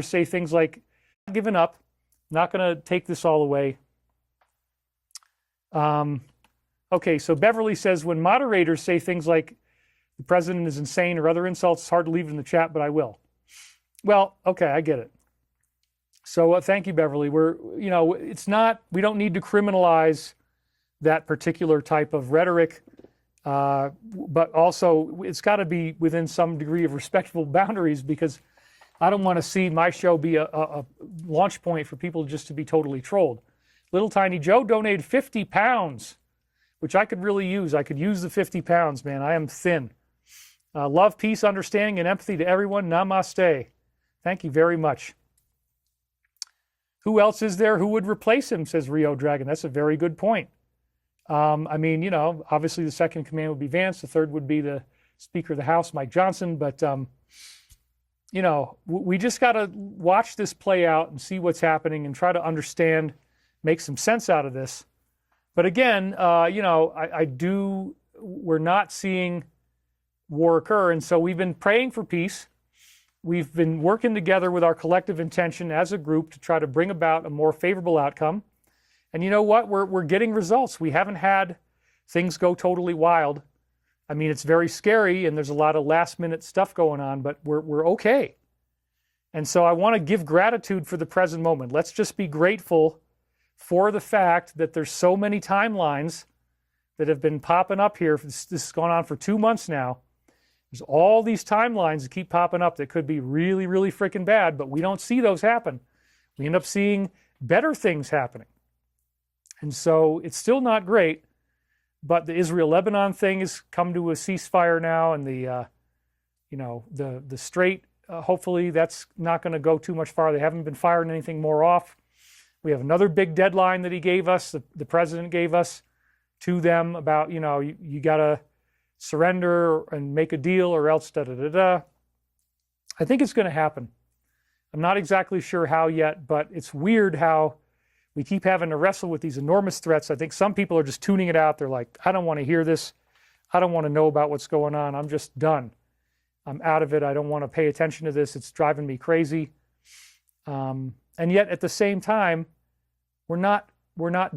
say things like, "Given up, not going to take this all away." Okay, so Beverly says, when moderators say things like the president is insane or other insults, it's hard to leave it in the chat, but I will. Well, okay, I get it. So thank you, Beverly. It's not, we don't need to criminalize that particular type of rhetoric, but also it's got to be within some degree of respectable boundaries, because I don't want to see my show be a launch point for people just to be totally trolled. Little Tiny Joe donated 50 pounds, which I could really use. I could use the 50 pounds, man. I am thin. Love, peace, understanding, and empathy to everyone. Namaste. Thank you very much. Who else is there who would replace him, says Rio Dragon. That's a very good point. Obviously the second command would be Vance. The third would be the Speaker of the House, Mike Johnson. But, we just got to watch this play out and see what's happening and try to understand, make some sense out of this. But again, we're not seeing war occur. And so we've been praying for peace. We've been working together with our collective intention as a group to try to bring about a more favorable outcome. And you know what? We're getting results. We haven't had things go totally wild. I mean, it's very scary and there's a lot of last minute stuff going on, but we're okay. And so I want to give gratitude for the present moment. Let's just be grateful for the fact that there's so many timelines that have been popping up here. This has gone on for 2 months now. There's all these timelines that keep popping up that could be really, really freaking bad, but we don't see those happen. We end up seeing better things happening. And so it's still not great, but the Israel-Lebanon thing has come to a ceasefire now, and the Strait, hopefully that's not going to go too much farther. They haven't been firing anything more off. We have another big deadline that he gave us, the president gave us to them about, you got to surrender and make a deal or else da-da-da-da. I think it's going to happen. I'm not exactly sure how yet, but it's weird how we keep having to wrestle with these enormous threats. I think some people are just tuning it out. They're like, I don't want to hear this. I don't want to know about what's going on. I'm just done. I'm out of it. I don't want to pay attention to this. It's driving me crazy. And yet at the same time, we're not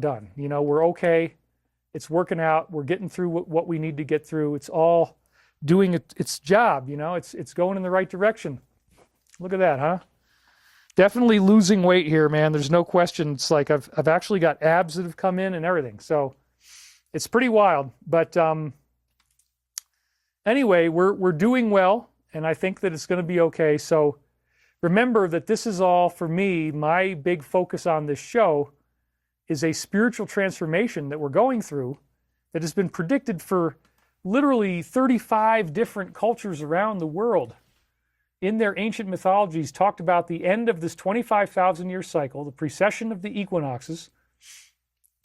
done. We're okay. It's working out. We're getting through what we need to get through. It's all doing its job. It's going in the right direction. Look at that, huh? Definitely losing weight here, man. There's no question. It's like I've actually got abs that have come in and everything. So it's pretty wild. But anyway, we're doing well, and I think that it's going to be okay. So remember that this is all, for me, my big focus on this show is a spiritual transformation that we're going through that has been predicted for literally 35 different cultures around the world. In their ancient mythologies, talked about the end of this 25,000-year cycle, the precession of the equinoxes,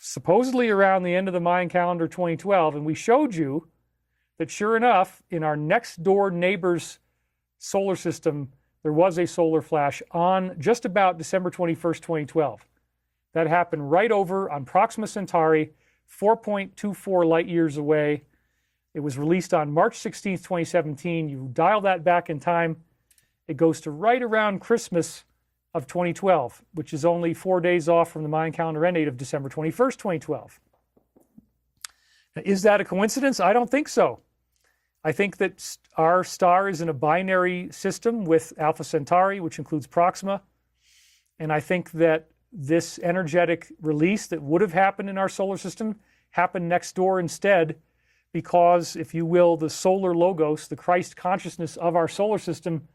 supposedly around the end of the Mayan calendar 2012, and we showed you that sure enough, in our next door neighbor's solar system, there was a solar flash on just about December 21st, 2012. That happened right over on Proxima Centauri, 4.24 light years away. It was released on March 16th, 2017. You dial that back in time, it goes to right around Christmas of 2012, which is only 4 days off from the Mayan calendar end date of December 21st, 2012. Now, is that a coincidence? I don't think so. I think that our star is in a binary system with Alpha Centauri, which includes Proxima. And I think that this energetic release that would have happened in our solar system happened next door instead, because, if you will, the solar logos, the Christ consciousness of our solar system,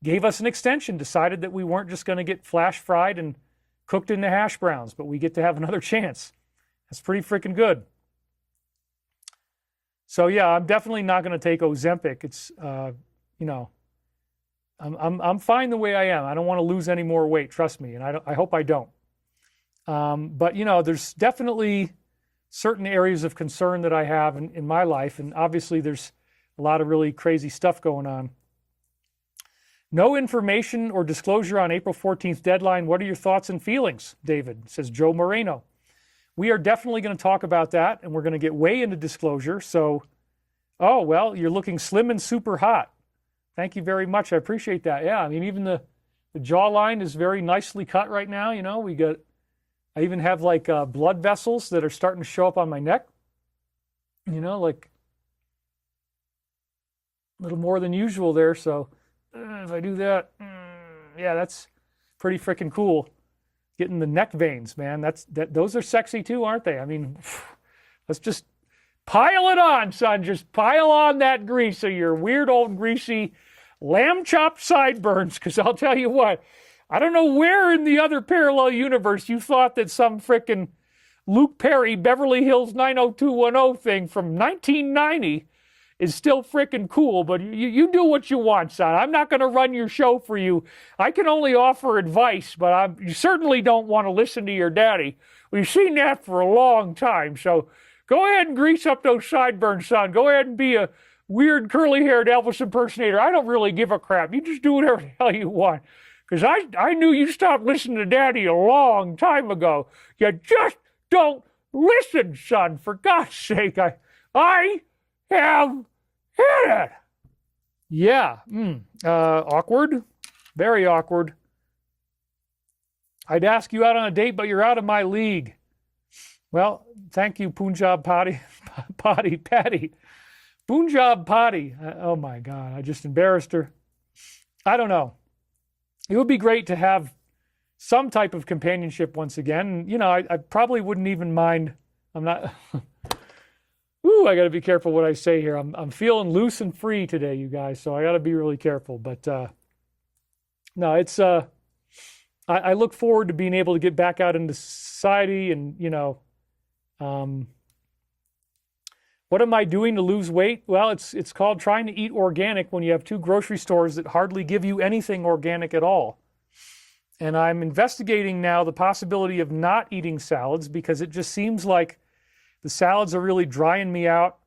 gave us an extension, decided that we weren't just going to get flash fried and cooked into hash browns, but we get to have another chance. That's pretty freaking good. So yeah, I'm definitely not going to take Ozempic. It's, I'm fine the way I am. I don't want to lose any more weight, trust me, and I hope I don't. But there's definitely certain areas of concern that I have in my life, and obviously there's a lot of really crazy stuff going on. No information or disclosure on April 14th deadline. What are your thoughts and feelings, David? Says Joe Moreno. We are definitely going to talk about that, and we're going to get way into disclosure. So, oh, well, you're looking slim and super hot. Thank you very much. I appreciate that. Yeah, I mean, even the The jawline is very nicely cut right now. You know, I even have like blood vessels that are starting to show up on my neck. You know, like a little more than usual there. So if I do that, yeah, that's pretty freaking cool. Getting the neck veins, man. Those are sexy too, aren't they? I mean, let's just pile it on, son. Just pile on that grease of your weird old greasy lamb chop sideburns. Because I'll tell you what, I don't know where in the other parallel universe you thought that some frickin' Luke Perry Beverly Hills 90210 thing from 1990 is still freaking cool, but you do what you want, son. I'm not going to run your show for you. I can only offer advice, but you certainly don't want to listen to your daddy. We've seen that for a long time, so go ahead and grease up those sideburns, son. Go ahead and be a weird curly-haired Elvis impersonator. I don't really give a crap. You just do whatever the hell you want, because I knew you stopped listening to daddy a long time ago. You just don't listen, son. For God's sake, I have hit it. Yeah. Awkward. Very awkward. I'd ask you out on a date, but you're out of my league. Well, thank you, Punjab Patty. Punjab Patty. Oh my God, I just embarrassed her. I don't know. It would be great to have some type of companionship once again. You know, I probably wouldn't even mind. I'm not... Ooh, I got to be careful what I say here. I'm feeling loose and free today, you guys, so I got to be really careful. But no, it's I look forward to being able to get back out into society, and you know, what am I doing to lose weight? Well, it's called trying to eat organic when you have two grocery stores that hardly give you anything organic at all. And I'm investigating now the possibility of not eating salads, because it just seems like the salads are really drying me out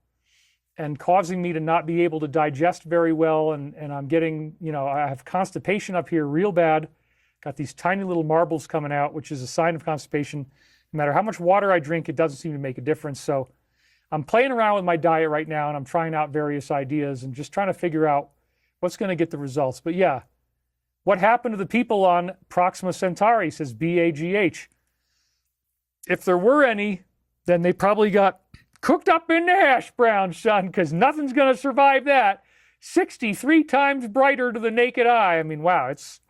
and causing me to not be able to digest very well. And I'm getting, you know, I have constipation up here real bad. Got these tiny little marbles coming out, which is a sign of constipation. No matter how much water I drink, it doesn't seem to make a difference. So I'm playing around with my diet right now, and I'm trying out various ideas and just trying to figure out what's going to get the results. But yeah, what happened to the people on Proxima Centauri, says BAGH. If there were any, then they probably got cooked up in the hash brown, son, because nothing's going to survive that. 63 times brighter to the naked eye. I mean, wow, it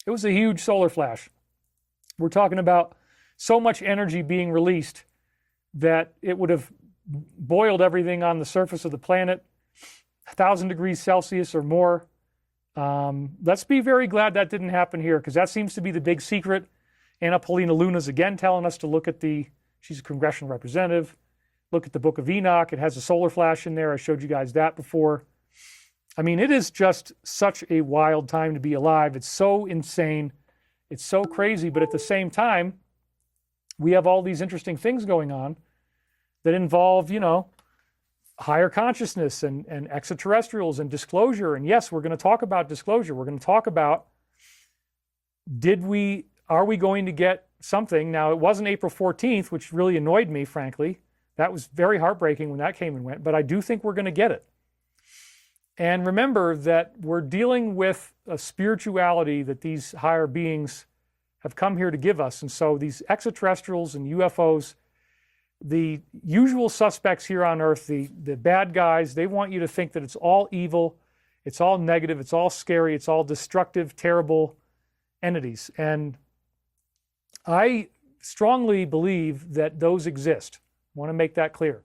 was a huge solar flash. We're talking about so much energy being released that it would have boiled everything on the surface of the planet, 1,000 degrees Celsius or more. Let's be very glad that didn't happen here, because that seems to be the big secret. Anna Paulina Luna's again telling us to look at she's a congressional representative. Look at the Book of Enoch. It has a solar flash in there. I showed you guys that before. I mean, it is just such a wild time to be alive. It's so insane. It's so crazy. But at the same time, we have all these interesting things going on that involve, you know, higher consciousness and extraterrestrials and disclosure. And yes, we're going to talk about disclosure. We're going to talk about, are we going to get something? Now, it wasn't April 14th, which really annoyed me, frankly. That was very heartbreaking when that came and went, but I do think we're going to get it. And remember that we're dealing with a spirituality that these higher beings have come here to give us. And so these extraterrestrials and UFOs, the usual suspects here on Earth, the bad guys, they want you to think that it's all evil, it's all negative, it's all scary, it's all destructive, terrible entities. And I strongly believe that those exist. I want to make that clear.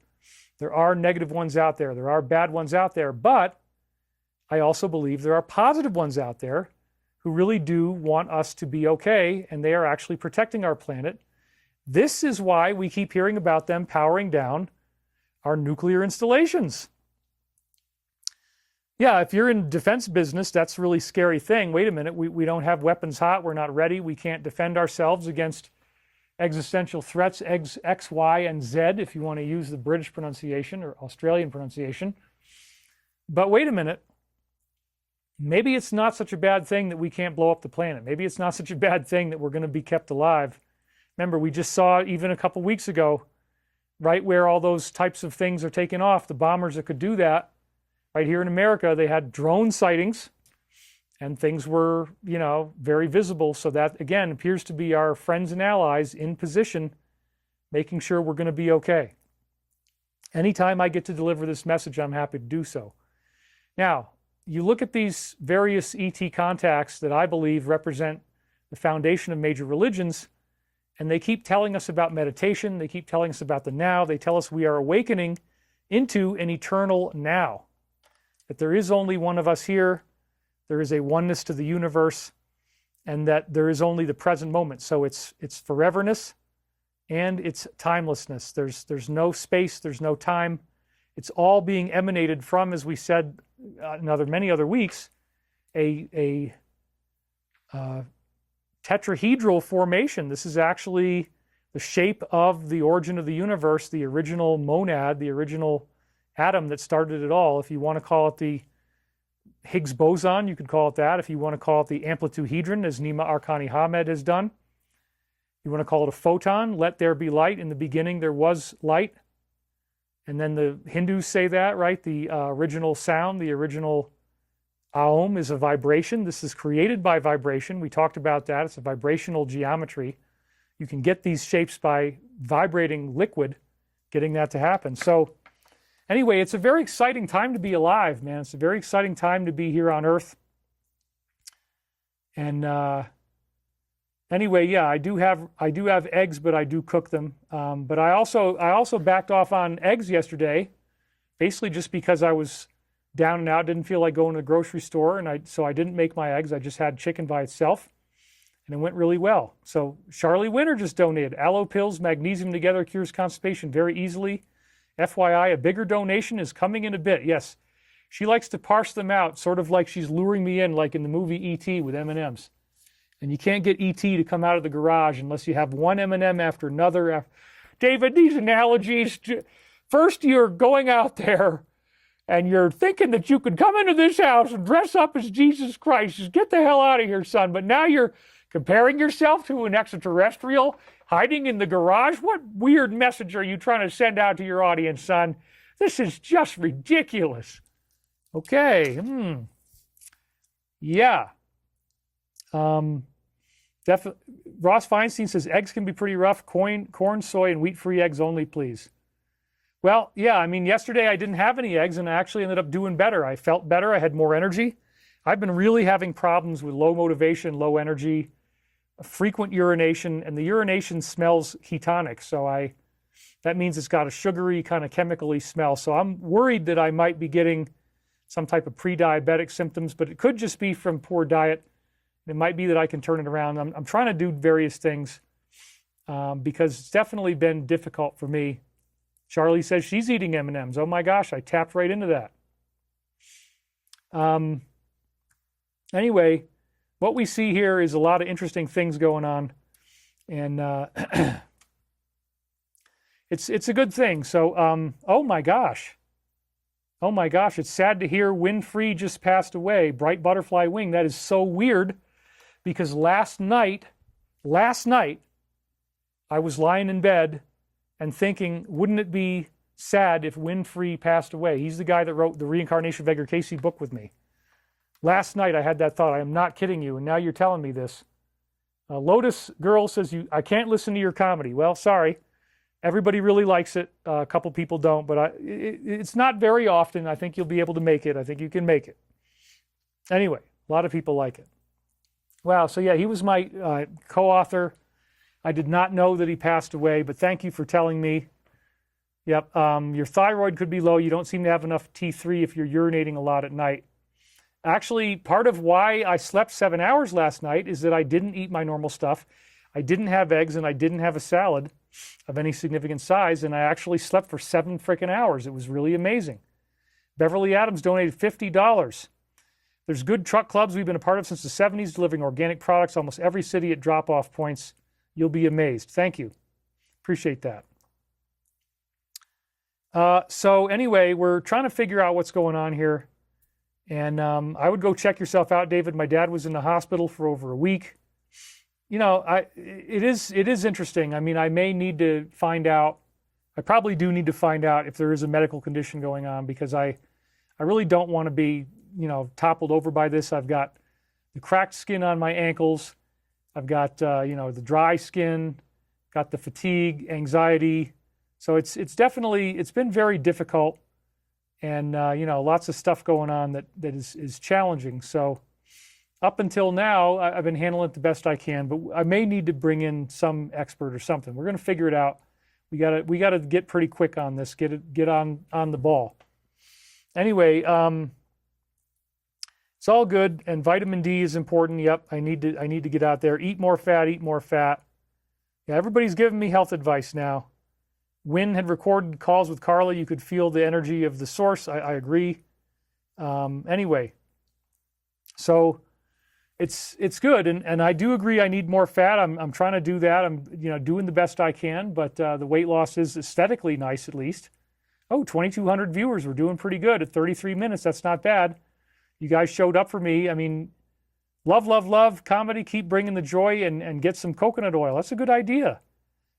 There are negative ones out there. There are bad ones out there. But I also believe there are positive ones out there who really do want us to be okay, and they are actually protecting our planet. This is why we keep hearing about them powering down our nuclear installations. Yeah, if you're in defense business, that's a really scary thing. Wait a minute, we don't have weapons hot, we're not ready, we can't defend ourselves against existential threats, X, Y, and Z, if you want to use the British pronunciation or Australian pronunciation. But wait a minute, maybe it's not such a bad thing that we can't blow up the planet. Maybe it's not such a bad thing that we're going to be kept alive. Remember, we just saw even a couple weeks ago, right where all those types of things are taking off, the bombers that could do that. Right here in America, they had drone sightings, and things were, very visible. So that, again, appears to be our friends and allies in position, making sure we're going to be okay. Anytime I get to deliver this message, I'm happy to do so. Now, you look at these various ET contacts that I believe represent the foundation of major religions, and they keep telling us about meditation. They keep telling us about the now. They tell us we are awakening into an eternal now, that there is only one of us here, there is a oneness to the universe, and that there is only the present moment. So it's foreverness and it's timelessness. There's no space, there's no time. It's all being emanated from, as we said in many other weeks, a tetrahedral formation. This is actually the shape of the origin of the universe, the original monad, the original atom that started it all. If you want to call it the Higgs boson, you could call it that. If you want to call it the amplituhedron, as Nima Arkani Hamed has done. You want to call it a photon, let there be light. In the beginning there was light. And then the Hindus say that, right? The original sound, the original Aum is a vibration. This is created by vibration. We talked about that. It's a vibrational geometry. You can get these shapes by vibrating liquid, getting that to happen. So anyway, it's a very exciting time to be alive, man. It's a very exciting time to be here on Earth. And anyway, yeah, I do have eggs, but I do cook them. But I also backed off on eggs yesterday, basically just because I was down and out, didn't feel like going to the grocery store, and so I didn't make my eggs. I just had chicken by itself, and it went really well. So Charlie Winter just donated. Aloe pills, magnesium together cures constipation very easily. FYI, a bigger donation is coming in a bit. Yes, she likes to parse them out, sort of like she's luring me in, like in the movie E.T. with M&Ms. And you can't get E.T. to come out of the garage unless you have one M&M after another. David, these analogies, first you're going out there and you're thinking that you could come into this house and dress up as Jesus Christ. Just get the hell out of here, son. But now you're comparing yourself to an extraterrestrial hiding in the garage. What weird message are you trying to send out to your audience, son? This is just ridiculous. Okay. Yeah. Ross Feinstein says eggs can be pretty rough. Corn, soy, and wheat-free eggs only, please. Well, yeah, I mean, yesterday I didn't have any eggs, and I actually ended up doing better. I felt better. I had more energy. I've been really having problems with low motivation, low energy, frequent urination, and the urination smells ketonic. So that means it's got a sugary, kind of chemically smell. So I'm worried that I might be getting some type of pre-diabetic symptoms, but it could just be from poor diet. It might be that I can turn it around. I'm trying to do various things because it's definitely been difficult for me. Charlie says she's eating M&Ms. Oh my gosh, I tapped right into that. Anyway, what we see here is a lot of interesting things going on, and it's a good thing. So, oh my gosh, it's sad to hear Winfrey just passed away. Bright butterfly wing. That is so weird, because last night, I was lying in bed and thinking, wouldn't it be sad if Winfrey passed away? He's the guy that wrote the Reincarnation of Edgar Cayce book with me. Last night I had that thought. I am not kidding you, and now you're telling me this. Lotus Girl says, I can't listen to your comedy. Well, sorry. Everybody really likes it. A couple people don't, but it's not very often. I think you'll be able to make it. I think you can make it. Anyway, a lot of people like it. Wow, so yeah, he was my co-author. I did not know that he passed away, but thank you for telling me. Yep, your thyroid could be low. You don't seem to have enough T3 if you're urinating a lot at night. Actually, part of why I slept 7 hours last night is that I didn't eat my normal stuff. I didn't have eggs, and I didn't have a salad of any significant size, and I actually slept for 7 freaking hours. It was really amazing. Beverly Adams donated $50. There's good truck clubs we've been a part of since the 70s, delivering organic products almost every city at drop-off points. You'll be amazed. Thank you. Appreciate that. So anyway, we're trying to figure out what's going on here. And I would go check yourself out, David. My dad was in the hospital for over a week. You know, it is interesting. I mean, I may need to find out. I probably do need to find out if there is a medical condition going on, because I really don't want to be, toppled over by this. I've got the cracked skin on my ankles. I've got, the dry skin, got the fatigue, anxiety. So it's definitely, it's been very difficult, and, lots of stuff going on that is challenging. So up until now, I've been handling it the best I can, but I may need to bring in some expert or something. We're going to figure it out. We got to get pretty quick on this, get on the ball. Anyway, it's all good, and vitamin D is important. Yep, I need to get out there. Eat more fat, eat more fat. Yeah, everybody's giving me health advice now. Wynn had recorded calls with Carla. You could feel the energy of the source. I agree. Anyway, so it's good, and I do agree I need more fat. I'm trying to do that. I'm doing the best I can, but the weight loss is aesthetically nice at least. Oh, 2,200 viewers. We're doing pretty good at 33 minutes. That's not bad. You guys showed up for me. I mean, love, love, love comedy. Keep bringing the joy, and get some coconut oil. That's a good idea.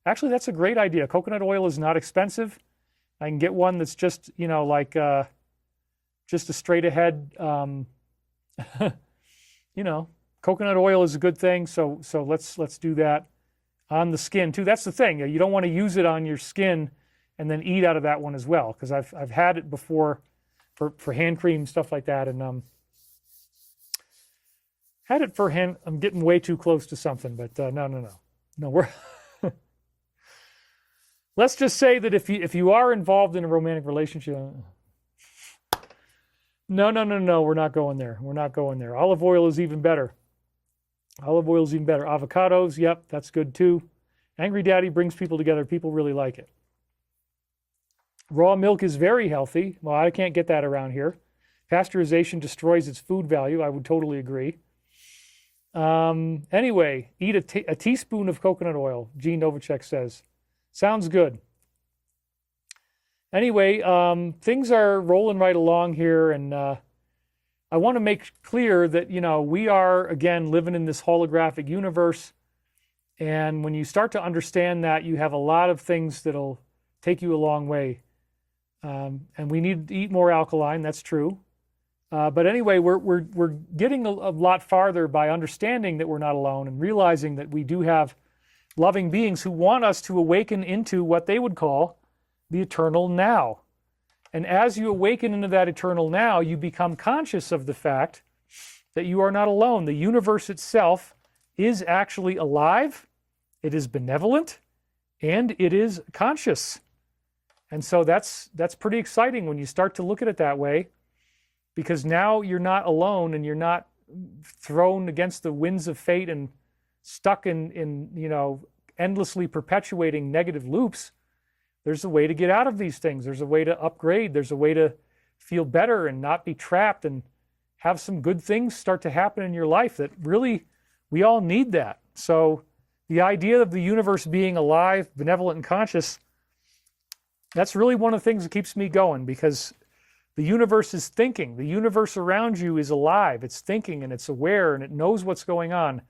Actually, that's a great idea. Coconut oil is not expensive. I can get one that's just, just a straight ahead, coconut oil is a good thing. So let's do that on the skin too. That's the thing. You don't want to use it on your skin and then eat out of that one as well. Because I've had it before for hand cream, stuff like that. And had it for hand, I'm getting way too close to something, but no, we're, let's just say that if you are involved in a romantic relationship, no, we're not going there. We're not going there. Olive oil is even better. Avocados, yep, that's good too. Angry Daddy brings people together. People really like it. Raw milk is very healthy. Well, I can't get that around here. Pasteurization destroys its food value. I would totally agree. Anyway, eat a teaspoon of coconut oil, Gene Novacek says. Sounds good. Anyway, things are rolling right along here, and I want to make clear that, we are, again, living in this holographic universe, and when you start to understand that, you have a lot of things that'll take you a long way. And we need to eat more alkaline, that's true. But anyway, we're getting a lot farther by understanding that we're not alone and realizing that we do have loving beings who want us to awaken into what they would call the eternal now. And as you awaken into that eternal now, you become conscious of the fact that you are not alone. The universe itself is actually alive, it is benevolent, and it is conscious. And so that's pretty exciting when you start to look at it that way, because now you're not alone and you're not thrown against the winds of fate and stuck in endlessly perpetuating negative loops. There's a way to get out of these things. There's a way to upgrade. There's a way to feel better and not be trapped and have some good things start to happen in your life that really, we all need that. So the idea of the universe being alive, benevolent, and conscious, that's really one of the things that keeps me going, because the universe is thinking. The universe around you is alive. It's thinking and it's aware and it knows what's going on.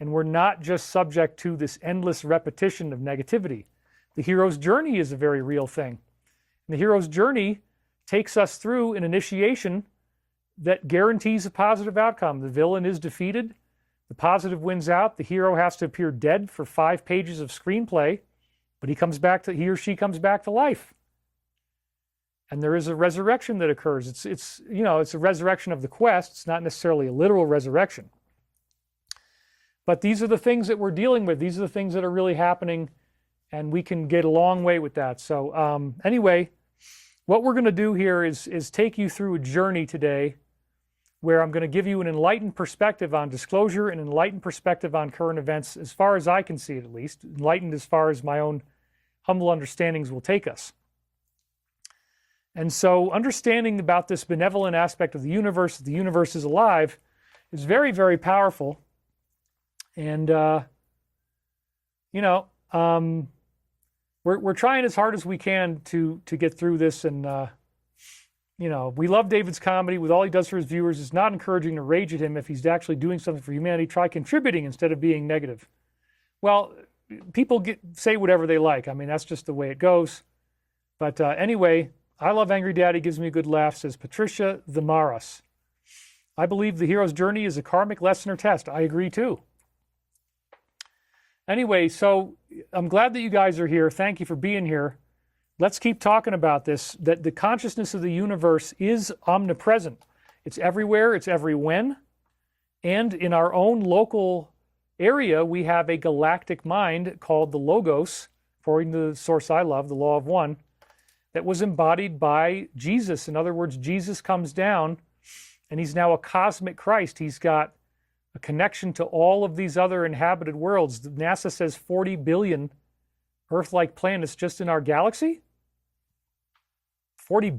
And we're not just subject to this endless repetition of negativity. The hero's journey is a very real thing. And the hero's journey takes us through an initiation that guarantees a positive outcome. The villain is defeated. The positive wins out. The hero has to appear dead for 5 pages of screenplay, but he or she comes back to life. And there is a resurrection that occurs. It's a resurrection of the quest. It's not necessarily a literal resurrection. But these are the things that we're dealing with. These are the things that are really happening, and we can get a long way with that. So anyway, what we're going to do here is take you through a journey today where I'm going to give you an enlightened perspective on disclosure, an enlightened perspective on current events, as far as I can see it at least, enlightened as far as my own humble understandings will take us. And so understanding about this benevolent aspect of the universe, that the universe is alive, is very, very powerful. And, we're trying as hard as we can to get through this. And, we love David's comedy. With all he does for his viewers, it's not encouraging to rage at him. If he's actually doing something for humanity, try contributing instead of being negative. Well, people say whatever they like. I mean, that's just the way it goes. But anyway, I love Angry Daddy, gives me a good laugh, says Patricia the Maras. I believe the hero's journey is a karmic lesson or test. I agree too. Anyway, so I'm glad that you guys are here. Thank you for being here. Let's keep talking about this, that the consciousness of the universe is omnipresent. It's everywhere, it's every when. And in our own local area, we have a galactic mind called the Logos, according to the source I love, the Law of One, that was embodied by Jesus. In other words, Jesus comes down and he's now a cosmic Christ. He's got a connection to all of these other inhabited worlds. NASA says 40 billion Earth-like planets just in our galaxy. 40 billion.